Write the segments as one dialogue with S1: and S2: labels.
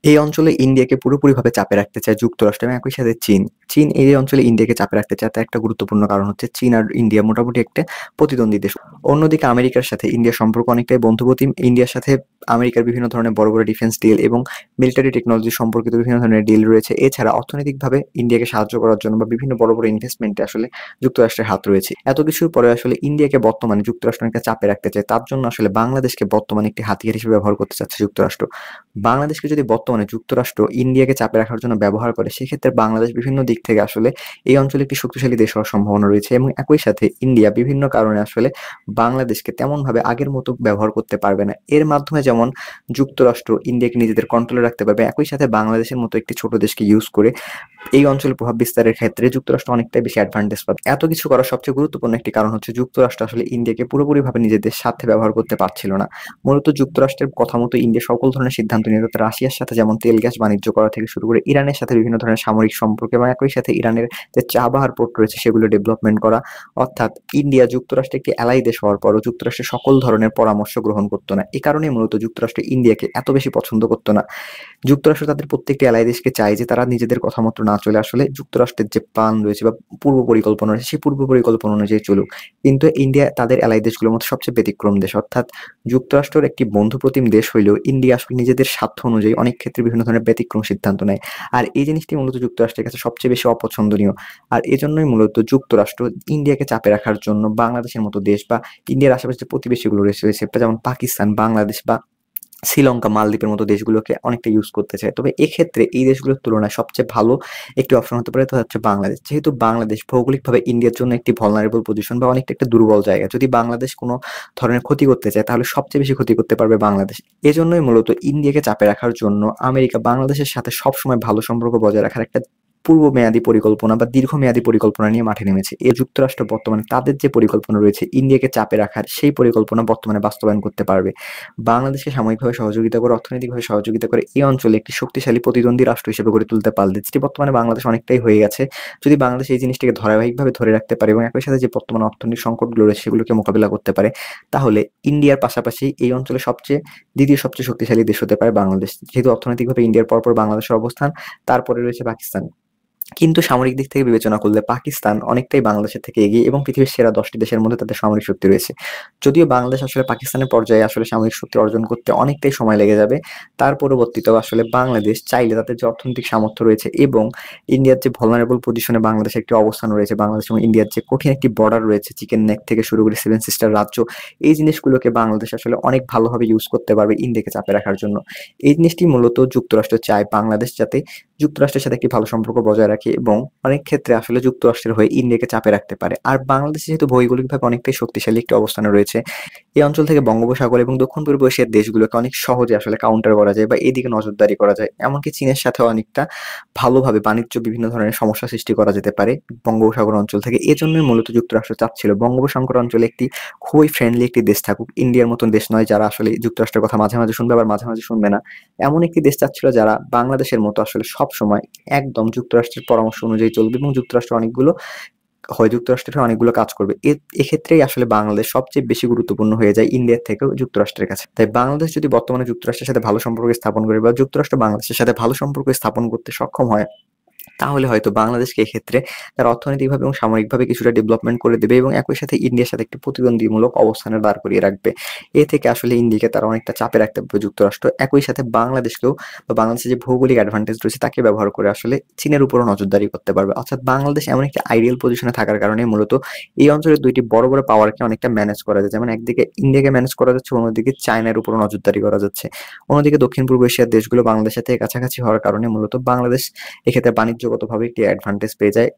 S1: এই অঞ্চলে ইন্ডিয়াকে পুরোপুরিভাবে চাপে রাখতে চায় যুক্তরাষ্ট্র এবং একই সাথে চীন। চীন এই অঞ্চলে ইন্ডিয়াকে চাপে রাখতে চায়, তার একটা গুরুত্বপূর্ণ কারণ হচ্ছে চীন আর ইন্ডিয়া মোটামুটি একটা প্রতিদ্বন্দ্বী দেশ। অন্যদিকে আমেরিকার সাথে ইন্ডিয়ার সম্পর্ক অনেকটাই বন্ধুপ্রতিম। ইন্ডিয়ার সাথে আমেরিকার বিভিন্ন ধরনের বড় বড় ডিফেন্স ডিল এবং মিলিটারি টেকনোলজি সম্পর্কিত বিভিন্ন ধরনের ডিল রয়েছে। এছাড়া অর্থনৈতিকভাবে ইন্ডিয়াকে সাহায্য করার জন্য বা বিভিন্ন বড় বড় ইনভেস্টমেন্টে আসলে যুক্তরাষ্ট্রের হাত রয়েছে। এত কিছুর পরে আসলে ইন্ডিয়াকে বর্তমানে যুক্তরাষ্ট্র অনেকটা চাপে রাখতে চায়। তার জন্য আসলে বাংলাদেশকে বর্তমানে একটি হাতিয়ার হিসেবে ব্যবহার করতে চাচ্ছে যুক্তরাষ্ট্র। বাংলাদেশকে যদি বর্তমানে যুক্তরাষ্ট্র ইন্ডিয়াকে চাপে রাখার জন্য ব্যবহার করে, সেক্ষেত্রে বাংলাদেশ বিভিন্ন দিক থেকে আসলে এই অঞ্চলে একটি শক্তিশালী দেশ হওয়ার সম্ভাবনা রয়েছে এবং একই সাথে ইন্ডিয়া বিভিন্ন কারণে আসলে বাংলাদেশকে তেমনভাবে আগের মতো ব্যবহার করতে পারবে না। এর মাধ্যমে যেমন যুক্তরাষ্ট্র ইন্ডিয়াকে নিজেদের কন্ট্রোলে রাখতে পারবে, একই সাথে বাংলাদেশের মতো একটি ছোট দেশকে ইউজ করে এই অঞ্চলে প্রভাব বিস্তারের ক্ষেত্রে যুক্তরাষ্ট্র অনেকটাই বেশি অ্যাডভান্টেজ পাবে। এত কিছু করার সবচেয়ে গুরুত্বপূর্ণ একটি কারণ হচ্ছে যুক্তরাষ্ট্র আসলে ইন্ডিয়াকে পুরোপুরিভাবে নিজেদের স্বার্থে ব্যবহার করতে পারছিল না। মূলত যুক্তরাষ্ট্রের কথা মতো ইন্ডিয়া সকল ধরনের সিদ্ধান্ত নিত। রাশিয়ার সাথে যেমন তেল গ্যাস বাণিজ্য করা থেকে শুরু করে ইরানের সাথে বিভিন্ন ধরনের সামরিক সম্পর্ক এবং একই সাথে ইরানের যে চাবাহার পোর্ট রয়েছে সেগুলো ডেভেলপমেন্ট করা। অর্থাৎ ইন্ডিয়া যুক্তরাষ্ট্রের একটি অ্যালাই দেশ হওয়ার পরও যুক্তরাষ্ট্রের সকল ধরনের পরামর্শ গ্রহণ করতো না। এই কারণেই মূলত যুক্তরাষ্ট্র ইন্ডিয়াকে এত বেশি পছন্দ করতো না। যুক্তরাষ্ট্র তাদের প্রত্যেকটি অ্যালাই দেশকে চায় যে তারা নিজেদের কথা মতো না চলে আসলে যুক্তরাষ্ট্রের যে প্ল্যান রয়েছে বা পূর্ব পরিকল্পনা রয়েছে সেই পূর্ব পরিকল্পনা অনুযায়ী চলুক। কিন্তু ইন্ডিয়া তাদের অ্যালাই দেশগুলোর মধ্যে সবচেয়ে ব্যতিক্রম দেশ। অর্থাৎ যুক্তরাষ্ট্রের একটি বন্ধুপ্রতিম দেশ হইলেও ইন্ডিয়া আসলে নিজেদের স্বার্থ অনুযায়ী অনেক ক্ষেত্রে বিভিন্ন ধরনের ব্যতিক্রম সিদ্ধান্ত নেয়। আর এই জিনিসটি মূলত যুক্তরাষ্ট্রের কাছে সবচেয়ে বেশি অপছন্দনীয়। আর এজন্যই মূলত যুক্তরাষ্ট্র ইন্ডিয়াকে চাপে রাখার জন্য বাংলাদেশের মতো দেশ বা ইন্ডিয়ার আশেপাশে যে প্রতিবেশীগুলো রয়েছে যেমন পাকিস্তান, বাংলাদেশ বা শ্রীলঙ্কা, মালদ্বীপের মতো দেশগুলোকে অনেকটা ইউজ করতে চায়। তবে এক্ষেত্রে এই দেশগুলোর তুলনায় সবচেয়ে ভালো একটি অপশন হতে পারে তা হচ্ছে বাংলাদেশ। যেহেতু বাংলাদেশ ভৌগোলিকভাবে ইন্ডিয়ার জন্য একটি ভালনারেবল পজিশন বা অনেকটা একটা দুর্বল জায়গা। যদি বাংলাদেশ কোনো ধরনের ক্ষতি করতে চায় তাহলে সবচেয়ে বেশি ক্ষতি করতে পারবে বাংলাদেশ। এজন্যই মূলত ইন্ডিয়াকে চাপে রাখার জন্য আমেরিকা বাংলাদেশের সাথে সবসময় ভালো সম্পর্ক বজায় রাখার একটা পূর্বমেয়াদী পরিকল্পনা বা দীর্ঘমেয়াদী পরিকল্পনা নিয়ে মাঠে নেমেছে। যুক্তরাষ্ট্র বর্তমানে তাদের যে পরিকল্পনা রয়েছে ইন্ডিয়াকে চাপে রাখার, সেই পরিকল্পনা বর্তমানে বাস্তবায়ন করতে পারবে। বাংলাদেশকে সাময়িকভাবে সহযোগিতা করে, অর্থনৈতিকভাবে সহযোগিতা করে এই অঞ্চলে একটি শক্তিশালী প্রতিদ্বন্দ্বী রাষ্ট্র হিসেবে গড়ে তুলতে পারলে, যেটি বর্তমানে বাংলাদেশ অনেকটাই হয়ে গেছে। যদি বাংলাদেশ এই জিনিসটিকে ধারাবাহিকভাবে ধরে রাখতে পারে এবং একই সাথে যে বর্তমান অর্থনৈতিক সংকটগুলো রয়েছে সেগুলোকে মোকাবিলা করতে পারে, তাহলে ইন্ডিয়ার পাশাপাশি এই অঞ্চলে দ্বিতীয় সবচেয়ে শক্তিশালী দেশ হতে পারে বাংলাদেশ। যেহেতু অর্থনৈতিকভাবে ইন্ডিয়ার পরপর বাংলাদেশের অবস্থান, তারপরে রয়েছে পাকিস্তান। কিন্তু সামরিক দিক থেকে বিবেচনা করলে পাকিস্তান অনেকটাই বাংলাদেশের থেকে এগিয়ে এবং পৃথিবীর সেরা 10টি দেশের মধ্যে তাদের সামরিক শক্তি রয়েছে। যদিও বাংলাদেশ আসলে পাকিস্তানের পর্যায়ে আসলে সামরিক শক্তি অর্জন করতে অনেকটাই সময় লেগে যাবে, তার পরবর্তীতেও আসলে বাংলাদেশ চাইলে তাদের যে অর্থনৈতিক সামর্থ্য রয়েছে এবং ইন্ডিয়ার যে ভালনারেবল পজিশনে বাংলাদেশের একটি অবস্থান রয়েছে, বাংলাদেশ এবং ইন্ডিয়ার যে কঠিন একটি বর্ডার রয়েছে চিকেন নেক থেকে শুরু করে সেভেন সিস্টার রাজ্য, এই জিনিসগুলোকে বাংলাদেশ আসলে অনেক ভালোভাবে ইউজ করতে পারবে ইন্ডিয়াকে চাপে রাখার জন্য। এই জিনিসটি মূলত যুক্তরাষ্ট্র চায় বাংলাদেশ যাতে যুক্তরাষ্ট্রের সাথে একটি ভালো সম্পর্ক বজায় রাখে এবং অনেক ক্ষেত্রে আসলে যুক্তরাষ্ট্রের হয়ে ইন্ডিয়াকে চাপে রাখতে পারে। আর বাংলাদেশ যেহেতু ভৌগোলিকভাবে অনেকটাই শক্তিশালী একটি অবস্থানে রয়েছে, এই অঞ্চল থেকে বঙ্গোপসাগর এবং দক্ষিণ পূর্ব এশিয়ার দেশগুলোকে অনেক সহজে আসলে কাউন্টার করা যায় বা এদিকে নজরদারি করা যায়। এমনকি চীনের সাথে অনেকটা ভালোভাবে বাণিজ্য বিভিন্ন ধরনের সমস্যা সৃষ্টি করা যেতে পারে বঙ্গোপসাগর অঞ্চল থেকে। এজন্যই মূলত যুক্তরাষ্ট্র চাচ্ছিল বঙ্গোপসাগর অঞ্চলে একটি খুবই ফ্রেন্ডলি একটি দেশ থাকুক, ইন্ডিয়ার মতন দেশ নয় যারা আসলে যুক্তরাষ্ট্রের কথা মাঝে মাঝে শুনবে আবার মাঝে মাঝে শুনবে না। এমন একটি দেশ চাচ্ছিল যারা বাংলাদেশের মতো আসলে সব সময় একদম যুক্তরাষ্ট্রের পরামর্শ অনুযায়ী চলবে এবং যুক্তরাষ্ট্রের হয়ে অনেকগুলো কাজ করবে। এক্ষেত্রেই আসলে বাংলাদেশ সবচেয়ে বেশি গুরুত্বপূর্ণ হয়ে যায় ইন্ডিয়ার থেকেও যুক্তরাষ্ট্রের কাছে। তাই বাংলাদেশ যদি বর্তমানে যুক্তরাষ্ট্রের সাথে ভালো সম্পর্ক স্থাপন করে বা যুক্তরাষ্ট্র বাংলাদেশের সাথে ভালো সম্পর্ক স্থাপন করতে সক্ষম হয়, তাহলে হয়তো বাংলাদেশকে এক্ষেত্রে তারা অর্থনৈতিকভাবে এবং সামরিকভাবে কিছুটা ডেভেলপমেন্ট করে দেবে এবং একই সাথে ইন্ডিয়ার সাথে একটি প্রতিদ্বন্দ্বীমূলক অবস্থানে দাঁড় করিয়ে রাখবে। এ থেকে আসলে ইন্ডিয়াকে তারা অনেকটা চাপে রাখতে পারবে যুক্তরাষ্ট্র। একই সাথে বাংলাদেশকেও বা বাংলাদেশের যে ভৌগোলিক অ্যাডভান্টেজ রয়েছে তাকে ব্যবহার করে আসলে চীনের উপরও নজরদারি করতে পারবে। অর্থাৎ বাংলাদেশ এমন একটি আইডিয়াল পজিশনে থাকার কারণে মূলত এই অঞ্চলের দুইটি বড় বড় পাওয়ারকে অনেকটা ম্যানেজ করা যায়। যেমন একদিকে ইন্ডিয়াকে ম্যানেজ করা যাচ্ছে, অন্যদিকে চায়নার উপরও নজরদারি করা যাচ্ছে। অন্যদিকে দক্ষিণ পূর্ব এশিয়ার দেশগুলো বাংলাদেশের থেকে কাছাকাছি হওয়ার কারণে মূলত বাংলাদেশ এক্ষেত্রে বাণিজ্যগতভাবে একটি অ্যাডভান্টেজ পেয়ে যায়।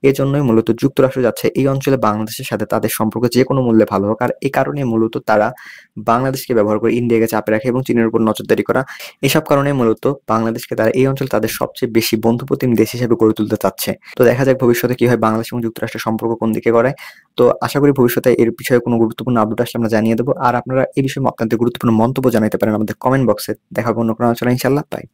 S1: এজন্যই মূলত যুক্তরাষ্ট্র যাচ্ছে এই অঞ্চলে বাংলাদেশের সাথে তাদের সম্পর্ক যে কোনো মূল্যে ভালো হোক। আর এই কারণে মূলত তারা বাংলাদেশকে ব্যবহার করে ইন্ডিয়াকে চাপে রাখে এবং চীনের উপর নজরদারি করা। এসব কারণে মূলত বাংলাদেশকে তারা এই অঞ্চলে তাদের সবচেয়ে বেশি বন্ধুপ্রতিম দেশ হিসেবে গড়ে তুলতে চাচ্ছে। তো দেখা যাক ভবিষ্যতে কি হয়, বাংলাদেশ এবং যুক্তরাষ্ট্রের সম্পর্ক কোন দিকে গড়ায়। তো আশা করি ভবিষ্যতে এর বিষয়ে কোনো গুরুত্বপূর্ণ আপডেট আসলে আমরা জানিয়ে দেবো। আর আপনারা এই বিষয়ে আপনাদের গুরুত্বপূর্ণ মন্তব্য জানাতে পারেন আমাদের কমেন্ট বক্সে। দেখা হবে অন্য কোনো আলোচনা, ইনশাআল্লাহ। বাই।